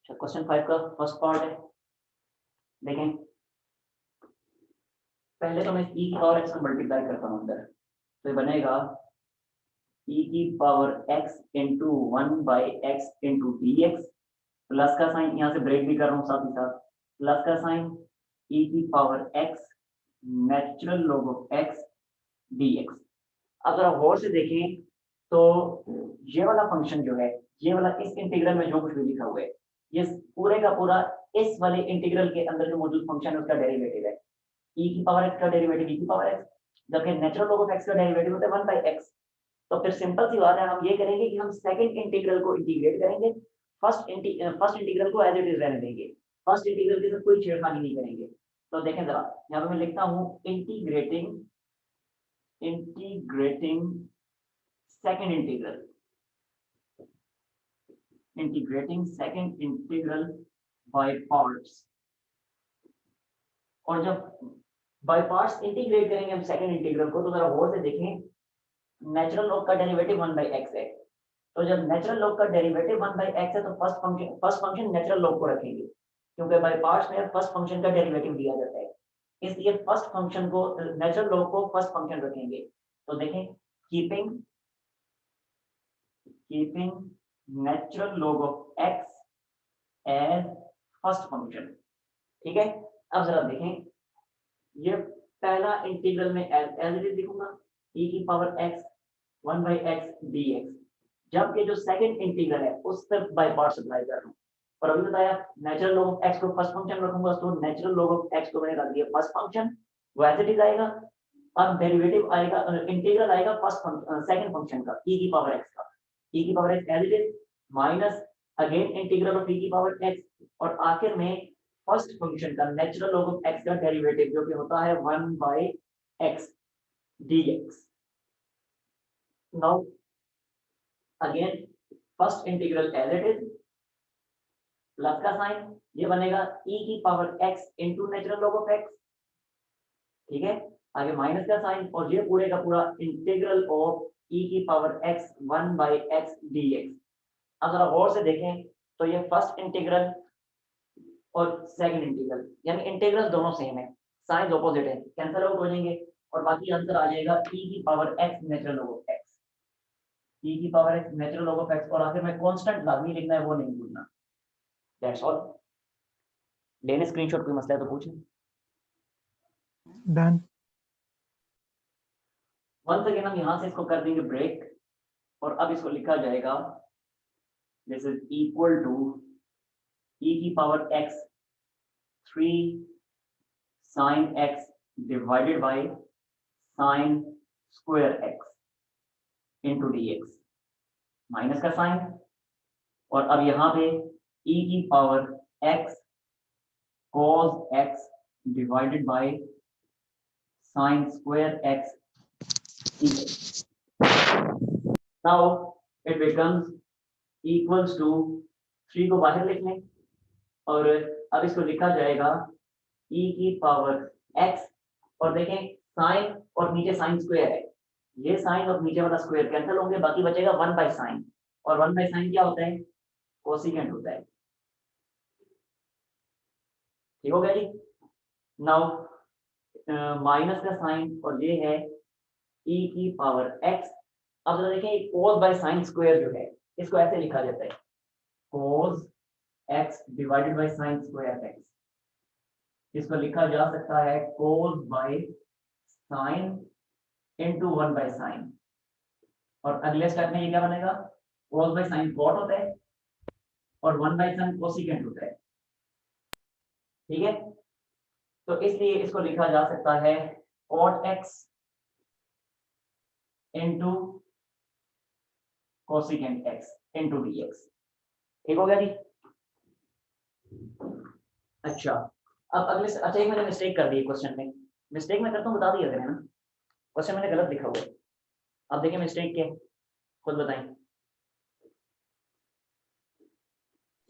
Question 5 का first part है। देखें, पहले तो मैं e की पावर x को मल्टीप्लाई करता हूँ अंदर, तो ये बनेगा e की power x into 1/x into d x, plus का साइन यहाँ से ब्रेक भी कर रहा हूँ साथ ही साथ, प्लस का साइन e की power x natural log of x dx। अगर आप गौर से देखें तो ये वाला फंक्शन जो है, ये वाला इस इंटीग्रल में जो कुछ भी लिखा हुआ है, ये पूरे का पूरा इस वाले इंटीग्रल के अंदर जो मौजूद फंक्शन है उसका डेरिवेटिव है। e की पावर x का डेरिवेटिव e की पावर x, जबकि नेचुरल लॉग ऑफ x का डेरिवेटिव होता है 1/x। तो फिर सिंपल सी बात है, हम ये करेंगे कि हम सेकंड इंटीग्रल को इंटीग्रेट करेंगे, फर्स्ट इंटीग्रल को एज इट इज रहने देंगे, फर्स्ट इंटीग्रल के साथ कोई छेड़खानी नहीं करेंगे। तो देखें जरा, यहाँ पे मैं लिखता हूँ integrating second integral by parts। और जब बाय पार्ट्स इंटीग्रेट करेंगे हम सेकंड इंटीग्रल को, तो जरा गौर से देखें, नेचुरल लॉग का डेरिवेटिव 1/x है। तो जब नेचुरल लॉग का डेरिवेटिव 1/x है तो फर्स्ट फंक्शन नेचुरल लॉग को रखेंगे, क्योंकि बाय पार्ट्स में फर्स्ट फंक्शन का डेरिवेटिव दिया जाता है, इसलिए फर्स्ट फंक्शन को, नेचुरल लॉग को फर्स्ट फंक्शन रखेंगे। तो देखें, keeping natural log of x as first function. ठीक है, अब जरा देखें, ये पहला इंटीग्रल में एज इट इज लिखूंगा e की पावर x 1/x dx, जबकि जो सेकंड इंटीग्रल है उस पर बाय पार्ट्स अप्लाई कर रहा हूँ। और अभी बताया नेचुरल लॉग ऑफ x को फर्स्ट फंक्शन रखूंगा, तो नेचुरल लॉग ऑफ x को मैंने रख दिया फर्स्ट फंक्शन, वो एज इट इज आएगा। अब डेरिवेटिव आएगा, इंटीग्रल आएगा सेकंड फंक्शन का e की पावर x का, e की power x as it is minus again integral of e की पावर x, और आखिर में फर्स्ट फंक्शन का नेचुरल लॉग ऑफ x का डेरिवेटिव जो कि होता है 1/x dx। Now again first integral as it is, plus का साइन, ये बनेगा e की power x into natural log of x। ठीक है, आगे माइनस का साइन, और ये पूरे का पूरा इंटीग्रल ऑफ e की पावर x 1/x dx। अब जरा गौर से देखें तो ये फर्स्ट इंटीग्रल और सेकंड इंटीग्रल, यानी इंटीग्रल दोनों सेम है, साइन ऑपोजिट है, कैंसिल आउट हो जाएंगे और बाकी आंसर आ जाएगा e की power x natural log of x, e की power x natural log of x, और आखिर में कांस्टेंट लाजमी लिखना है, वो नहीं भूलना। That's all. लेने स्क्रीनशॉट, कोई मसला है तो पूछें। डन। वंस अगेन हम यहां से इसको कर देंगे ब्रेक, और अब इसको लिखा जाएगा this is equal to e की power x 3 sin x divided by sin square x into dx, minus का साइन, और अब यहाँ पे e की power x cos x divided by sin square x dx। Now it becomes equals to 3 को बाहर लिख लें, और अब इसको लिखा जाएगा e की पावर x, और देखें साइन और नीचे साइन स्क्वायर है, ये साइन और नीचे वाला स्क्वायर कैंसिल होंगे, बाकी बचेगा 1/sin, और 1/sin क्या होता है, कोसिकेंट होता है। ठीक हो गया जी। नाउ माइनस का साइन, और ये है e की पावर x। अब जरा देखें, cos बाय साइन स्क्वायर जो है, इसको ऐसे लिखा जाता है cos x divided by sine square x, इसको लिखा जा सकता है cos by sine into 1/sin, और अगले स्टेप में ये क्या बनेगा, cos बाय साइन cot होता है और 1/sin कोसिकेंट होता है। ठीक है, तो इसलिए इसको लिखा जा सकता है cot x into cosecant x into dx। ठीक हो गया जी। अच्छा, अब अगले अच्छा, एक मैंने मिस्टेक कर दी क्वेश्चन में, मिस्टेक मैं करता हूँ बता दिया करें ना, क्वेश्चन मैंने गलत लिखा हुआ है। अब देखिए मिस्टेक क्या, खुद बताएं।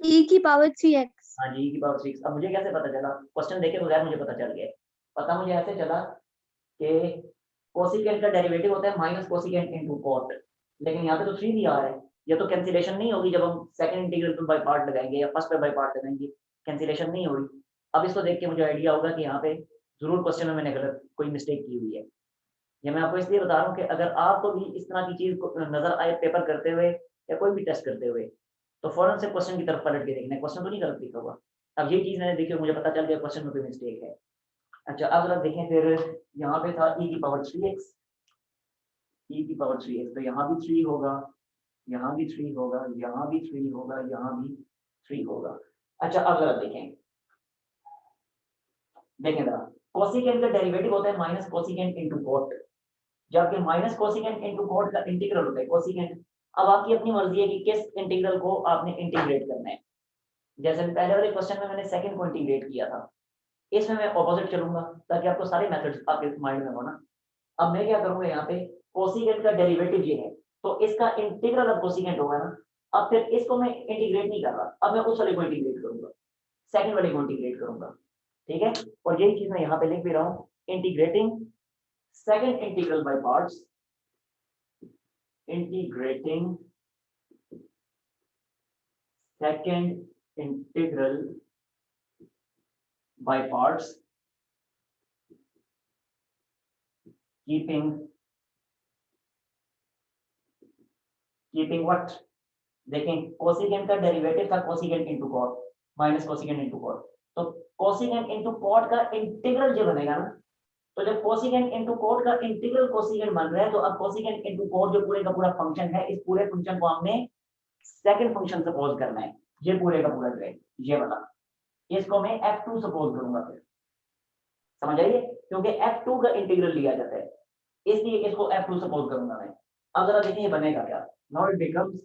e की पावर 3x। हाँ जी, e की पावर 6। अब मुझे कैसे पता चला, क्वेश्चन देखे बगैर मुझे पता चल गया, पता मुझे ऐसे चला कि कोसिकेंट का डेरिवेटिव होता है माइनस कोसिकेंट इनटू कॉट, लेकिन यहाँ पे तो 3 दिया आ रहा है, ये तो कैंसिलेशन नहीं होगी जब हम सेकंड इंटीग्रल पे बाय पार्ट लगाएंगे या फर्स्ट पे बाय पार्ट लगाएंगे, कैंसिलेशन नहीं होगी। अब इसको देख के मुझे आइडिया होगा कि यहाँ पे जरूर क्वेश्चन में मैंने गलत कोई मिस्टेक की हुई है। ये मैं आपको इसलिए बता रहा हूँ कि अगर आपको भी इस तरह की चीज को नजर आए पेपर करते हुए या कोई भी टेस्ट करते हुए, तो फौरन से क्वेश्चन की तरफ पलट के देखना, क्वेश्चन तो नहीं गलत लिखा हुआ। अब ये चीज मैंने देखी और मुझे पता चल गया क्वेश्चन में कोई मिस्टेक है। अच्छा अब जरा देखें फिर, यहाँ पे था e की पावर 3x, e की पावर 3x, तो यहाँ भी 3 होगा, यहाँ भी 3 होगा, यहाँ भी 3 होगा, यहाँ भी 3 होगा। अच्छा अब जरा देखें जरा, कोसिकेंट का डेरिवेटिव होता है माइनस कोसिकेंट इनटू कॉट, जबकि माइनस कोसिकेंट इनटू कॉट का इंटीग्रल होता है कोसिकेंट। अब आपकी अपनी मर्जी है कि किस इंटीग्रल को आपने इंटीग्रेट करना है। जैसे पहले वाले क्वेश्चन में मैंने सेकंड को इंटीग्रेट किया था, इसमें मैं ऑपोजिट चलूंगा ताकि आपको सारे मेथड्स आपके माइंड में हो ना। अब मैं क्या करूंगा, यहाँ पे कोसिकेंट का डेरिवेटिव ये है, तो इसका इंटीग्रल अब कोसिकेंट होगा ना। अब फिर इसको मैं इंटीग्रेट नहीं कर रहा, अब मैं उस वाले को इंटीग्रेट करूंगा, सेकंड वाले को इंटीग्रेट करूंगा, ठीक है। और यही चीज मैं यहाँ पे लिख भी रहा हूँ, integrating second integral by parts, integrating second integral by parts, keeping what, देखें कोसिकेंट का डेरिवेटिव था cosecant into cot minus cosecant into cot, तो कोसिकेंट इनटू कॉट का इंटीग्रल जो बनेगा ना, तो जब कोसिकेंट इनटू कॉट का इंटीग्रल कोसिकेंट बन रहा है, तो अब कोसिकेंट इनटू कॉट जो पूरे का पूरा फंक्शन है, इस पूरे फंक्शन को हमने सेकंड फंक्शन सपोज करना है, ये पूरे का पूरा जो है ये वाला, इसको मैं f2 सपोज करूंगा। फिर समझ आइए, क्योंकि f2 का इंटीग्रल लिया जाता है, इसलिए इसको f2 सपोज करूंगा मैं। अब जरा देखिए ये बनेगा क्या, now it becomes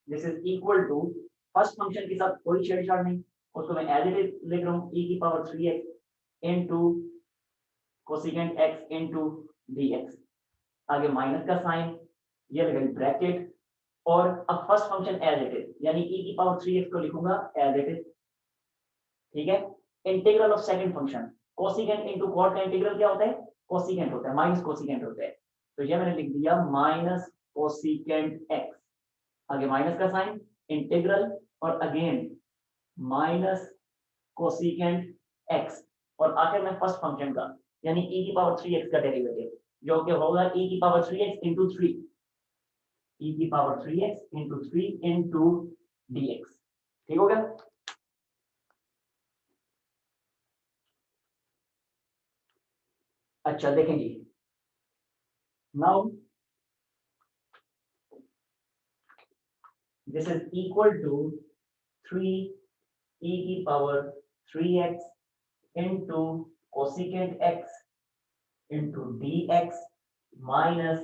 this is equal to, first function के साथ कोई छेड़छाड़ नहीं, उसको मैं एज इट इज लिख रहा हूँ, e की power 3x into cosecant x into dx, आगे माइनस का साइन, ये लगा ब्रैकेट, और अब first function as it is, यानी e की पावर 3x को लिखूंगा एज इट इज, ठीक है। Integral of second function, cosecant into cot का इंटीग्रल क्या होता है, कोसिकेंट होता है, माइनस कोसिकेंट होता है, तो ये मैंने लिख दिया माइनस कोसिकेंट x, आगे माइनस का साइन, इंटीग्रल, और अगेन माइनस कोसिकेंट x, और आखिर में फर्स्ट फंक्शन का यानी e की पावर 3x का डेरिवेटिव, जो कि होगा e की पावर 3x इनटू 3, e की power 3x into 3 into dx, ठीक हो गया। अच्छा देखें जी, now this is equal to 3 e की power 3x into cosecant x into dx minus,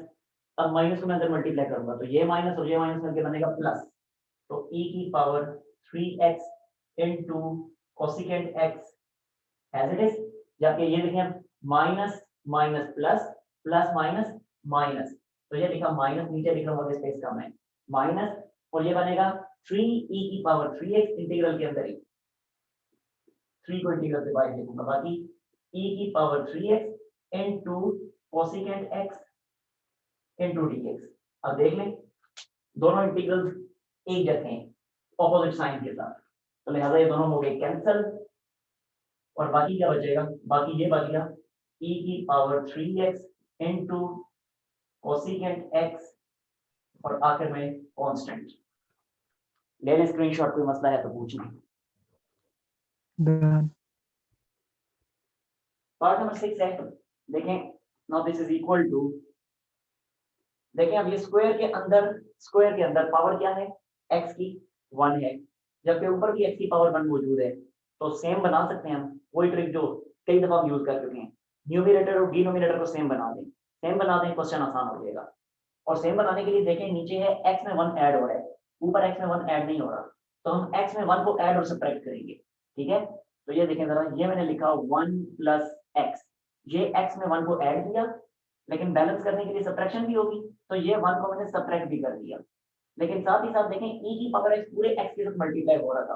अब माइनस को मैं अंदर मल्टीप्लाई करूंगा तो ये माइनस और ये माइनस करके बनेगा प्लस, तो e की power 3x into cosecant x as it is, जबकि ये देखें minus minus plus, plus minus minus, तो ये लिखा माइनस, नीचे लिखा हुआ स्पेस कम है माइनस, और ये बनेगा 3e की पावर 3x इंटीग्रल के अंदर ही 3 को इंटीग्रल से बाहर लिखूंगा, बाकी e की power 3x into cosecant x into dx। अब देख लें दोनों इंटीग्रल्स एक जैसे हैं ऑपोजिट साइन के साथ, तो लिहाजा ये दोनों हो गए कैंसिल, और बाकी क्या बचेगा, बाकी ये बचेगा e की power 3x into cosecant x, और आखिर में कांस्टेंट। ले लें स्क्रीनशॉट, कोई मसला है तो पूछना। पार्ट नंबर 6 है, देखें now this is equal to, देखें अब ये स्क्वायर के अंदर पावर क्या है, x की 1 है, जबकि ऊपर भी x की पावर 1 मौजूद है, तो सेम बना सकते हैं हम, वही ट्रिक जो कई दफा हम यूज कर चुके हैं, न्यूमरेटर और डिनोमिनेटर को सेम बना दें, क्वेश्चन आसान हो जाएगा। और सेम बनाने के लिए देखें नीचे है x में 1 ऐड हो रहा है, ऊपर x में 1 ऐड नहीं हो रहा, तो हम x में 1 को ऐड और सब्ट्रैक्ट करेंगे, ठीक है। तो ये देखें जरा, ये मैंने लिखा 1 प्लस x, ये x में 1 को ऐड किया, लेकिन बैलेंस करने के लिए सब्ट्रैक्शन भी होगी, तो ये 1 को मैंने सब्ट्रैक्ट भी कर दिया, लेकिन साथ ही साथ देखें e की पावर x पूरे x के साथ मल्टीप्लाई हो रहा था,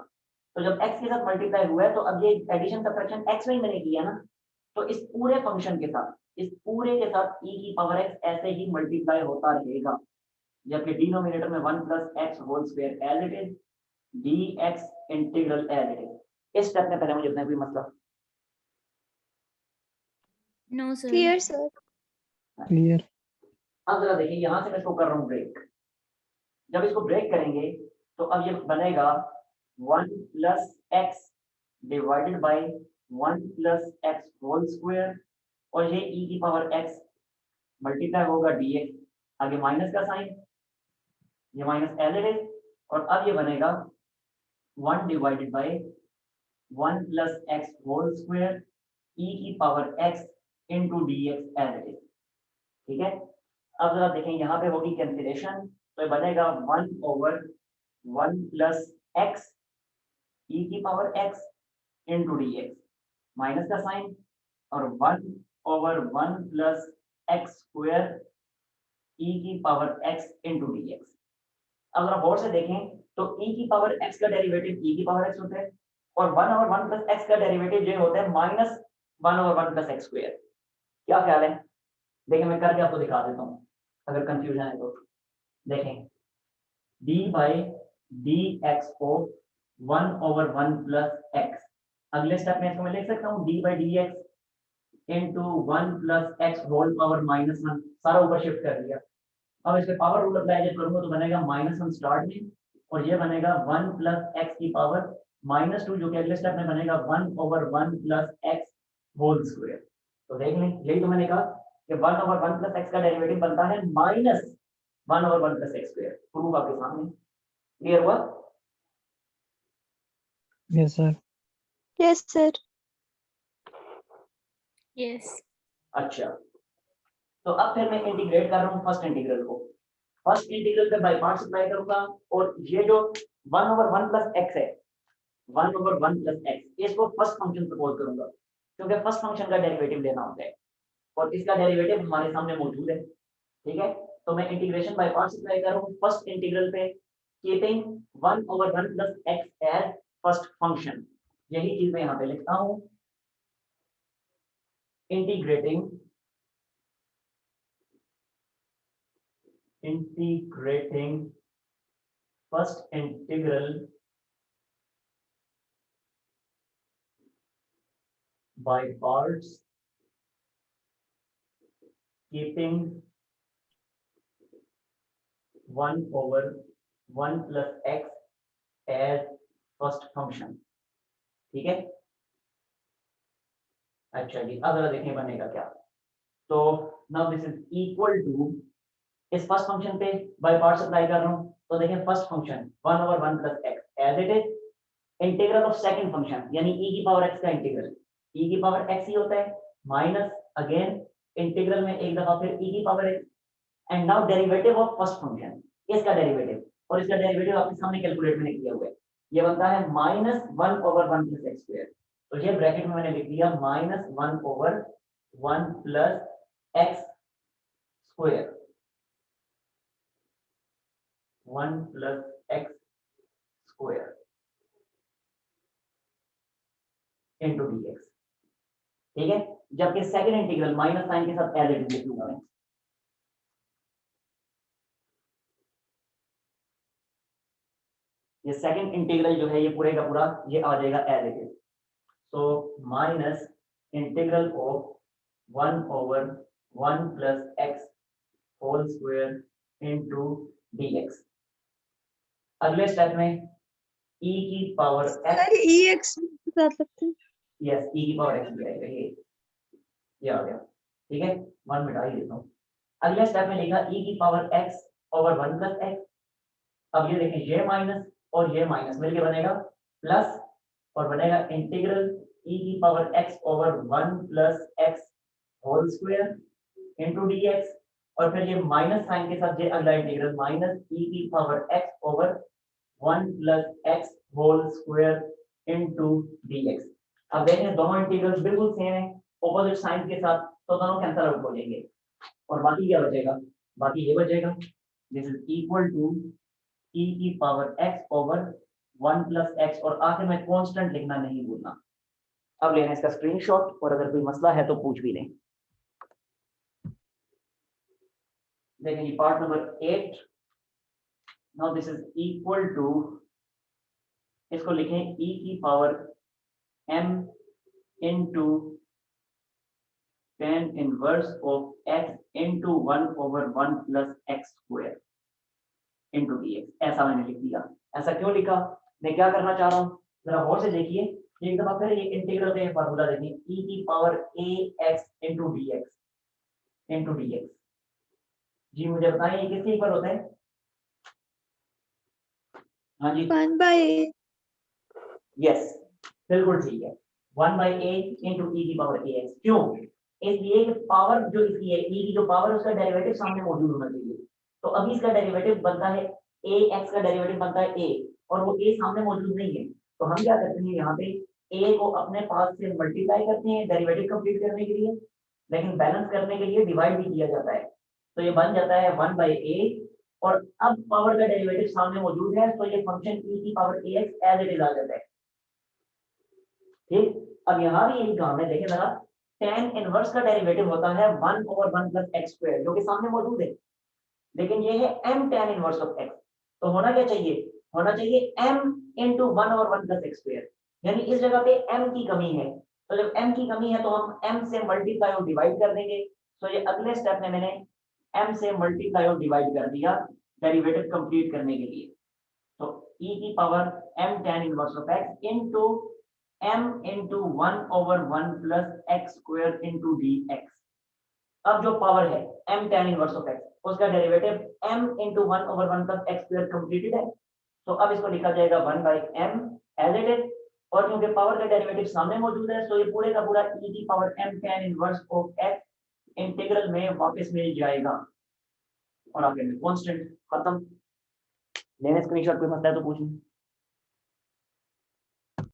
तो जब x के साथ मल्टीप्लाई हुआ है तो अब ये एडिशन सब्ट्रैक्शन x में ही मैंने किया ना, तो इस पूरे फंक्शन के साथ, इस पूरे के साथ e की पावर x ऐसे ही मल्टीप्लाई होता रहेगा, जबकि डिनोमिनेटर में 1 plus x whole square as it is, d x integral as it is. इस स्टेप में पहले मुझे बताएं कोई मसला? No, sir. Clear, sir. Clear. अब जरा देखिए, यहां से मैं इसको कर रहा हूँ ब्रेक। जब इसको ब्रेक करेंगे तो अब ये बनेगा 1 plus x divided by 1 plus x whole square, और ये ई की पावर एक्स मल्टीप्लाई होगा डी एक्स, आगे माइनस का साइन, ये माइनस एल इट इज, और अब ये बनेगा 1 divided by 1 plus x whole square e की power x into d x as it is. ठीक है, अब जरा देखें, यहाँ पे होगी कैंसिलेशन, तो ये बनेगा 1 ओवर 1 प्लस एक्स ई की power x into d x, minus का साइन, और 1 over 1 plus x square e की power x into d x. अब अगर गौर से देखें तो ई की पावर एक्स का डेरिवेटिव ई की पावर एक्स होता है, और 1 ओवर 1 प्लस एक्स का डेरिवेटिव जो होता है minus 1 over 1 plus x square. क्या ख्याल है? देखिए मैं करके आपको दिखा देता हूँ अगर कंफ्यूजन है तो। देखें, डी बाई डी एक्स को 1 ओवर 1 प्लस एक्स, अगले स्टेप में इसको मैं लिख सकता हूँ d by d x into 1 plus x whole power minus 1, सारा ऊपर शिफ्ट कर दिया। अब इसके पावर रूल अप्लाई जब करूंगा तो बनेगा -1 स्टार्ट में, और ये बनेगा 1 प्लस एक्स की पावर -2, जो कि अगले स्टेप में बनेगा 1 over 1 plus x whole square. तो देख लें, यही तो मैंने कहा कि 1 ओवर 1 प्लस एक्स का डेरिवेटिव बनता है -1 over 1 plus x square. Proof आपके सामने, क्लियर हुआ? Yes sir. Yes, sir. Yes. अच्छा, तो अब फिर मैं इंटीग्रेट कर रहा हूँ फर्स्ट इंटीग्रल को। फर्स्ट इंटीग्रल पे बाय पार्ट्स अप्लाई करूंगा, और ये जो 1 ओवर 1 प्लस एक्स है, 1 ओवर 1 प्लस एक्स, इसको फर्स्ट फंक्शन सपोज करूंगा, क्योंकि फर्स्ट फंक्शन का डेरिवेटिव लेना होता है, और इसका डेरिवेटिव हमारे सामने मौजूद है। ठीक है, तो मैं इंटीग्रेशन बाय पार्ट्स अप्लाई कर रहा हूँ फर्स्ट इंटीग्रल पे, keeping 1 over 1 plus x as first function. यही चीज मैं यहाँ पे लिखता हूँ, integrating first integral by parts, keeping 1 over 1 plus x as first function। ठीक है, अच्छा जी, अब जरा देखें बनेगा क्या। तो now this is equal to, इस फर्स्ट फंक्शन पे बाय पार्ट्स अप्लाई कर रहा हूं, तो देखें first function 1 over 1 plus x as it is, integral of second function यानी e की पावर x का इंटीग्रल, e की पावर x ही होता है, माइनस अगेन इंटीग्रल में एक दफा फिर e की power x, and now derivative of first function, इसका डेरिवेटिव, और इसका डेरिवेटिव आपके सामने कैलकुलेट मैंने किया हुआ है, ये बनता है -1 ओवर 1 प्लस एक्स स्क्वायर। तो ये ब्रैकेट में मैंने लिख दिया -1 over 1 plus x square, 1 plus x square into d x. ठीक है, जबकि सेकंड इंटीग्रल माइनस साइन के साथ एज इट इज लिख लूंगा मैं। ये सेकंड इंटीग्रल जो है ये पूरे का पूरा ये आ जाएगा as it is. So minus integral of 1 over 1 plus x whole square into d x. अगले स्टेप में e की पावर x, सर EX बता सकते हैं? यस e की पावर x भी आएगा, ये आ गया। ठीक है, 1 मिटा ही देता हूँ। अगले स्टेप में लिखा e की power x over 1 plus x. अब ये देखें, ये माइनस और ये माइनस मिलके बनेगा प्लस, और बनेगा इंटीग्रल e की power x over 1 plus x whole square into d x, और फिर ये माइनस साइन के साथ ये अगला इंटीग्रल माइनस e की power x over 1 plus x whole square into d x. अब देखें दोनों इंटीग्रल्स बिल्कुल सेम है, ऑपोजिट साइन के साथ, तो दोनों कैंसिल आउट हो जाएंगे, और बाकी क्या बचेगा? बाकी ये बचेगा, this is equal to e की power x over 1 plus x, और आखिर में कांस्टेंट लिखना नहीं भूलना। अब लेना इसका स्क्रीनशॉट, और अगर कोई मसला है तो पूछ भी लें। देखिए part number 8 now this is equal to, इसको लिखें e की power m into tan inverse of x into 1 over 1 plus x square into dx। ऐसा मैंने लिख दिया। ऐसा क्यों लिखा, मैं क्या करना चाह रहा हूँ जरा गौर से देखिए। एक दफा फिर ये इंटीग्रल का फार्मूला देखें, e की पावर ax into dx। जी मुझे बताएं ये किसके इक्वल होता है? हाँ जी 1/8। यस बिल्कुल ठीक है, 1/a into e की पावर ax। क्यों? इसलिए कि पावर जो इसकी है, e की जो पावर है उसका डेरिवेटिव सामने मौजूद होना चाहिए। तो अभी इसका डेरिवेटिव बनता है ax का डेरिवेटिव बनता है a, और वो a सामने मौजूद नहीं है। तो हम क्या करते हैं यहाँ पे a को अपने पास से मल्टीप्लाई करते हैं डेरिवेटिव कंप्लीट करने के लिए, लेकिन बैलेंस करने के लिए डिवाइड भी किया जाता है। तो ये बन जाता है 1/a, और अब पावर का डेरिवेटिव सामने मौजूद है तो ये फंक्शन e की power ax as it is आ जाता है। ठीक, अब यहाँ भी यही काम है, देखें जरा, tan इनवर्स का डेरिवेटिव होता है 1 over 1 plus x square, जो कि सामने मौजूद है, लेकिन ये है m tan inverse of x। तो होना क्या चाहिए, होना चाहिए m into 1 over 1 plus x square, यानी इस जगह पे m की कमी है। तो जब m की कमी है तो हम m से मल्टीप्लाई और डिवाइड कर देंगे। तो ये अगले स्टेप में मैंने m से मल्टीप्लाई और डिवाइड कर दिया डेरिवेटिव कंप्लीट करने के लिए। तो e की power m tan inverse of x into m into 1 over 1 plus x square into dx। अब जो पावर है m tan inverse of x, उसका derivative m into 1 over 1 plus x square completed है। तो अब इसको लिखा जाएगा 1/m एज इट इज, और क्योंकि पावर का डेरिवेटिव सामने मौजूद है तो ये पूरे का पूरा e की power m tan inverse of x integral में वापस मिल जाएगा, और आगे में कांस्टेंट। खत्म। लेने स्क्रीनशॉट कोई मसला है तो पूछिए।